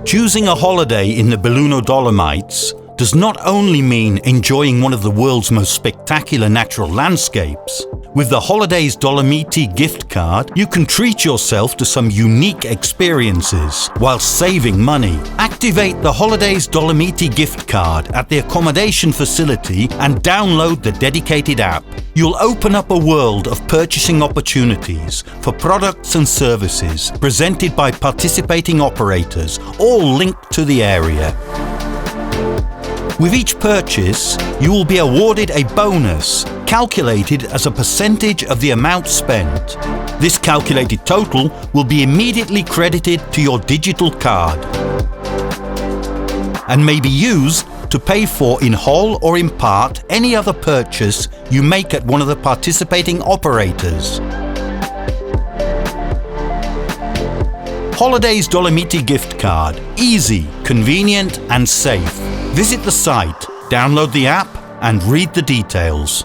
Choosing a holiday in the Belluno Dolomites does not only mean enjoying one of the world's most spectacular natural landscapes. With the Holidays Dolomiti gift card, you can treat yourself to some unique experiences while saving money. Activate the Holidays Dolomiti gift card at the accommodation facility and download the dedicated app. You'll open up a world of purchasing opportunities for products and services presented by participating operators, all linked to the area. With each purchase, you will be awarded a bonus calculated as a percentage of the amount spent. This calculated total will be immediately credited to your digital card and may be used to pay for in whole or in part any other purchase you make at one of the participating operators. Holidays Dolomiti gift card. Easy, convenient and safe. Visit the site, download the app and read the details.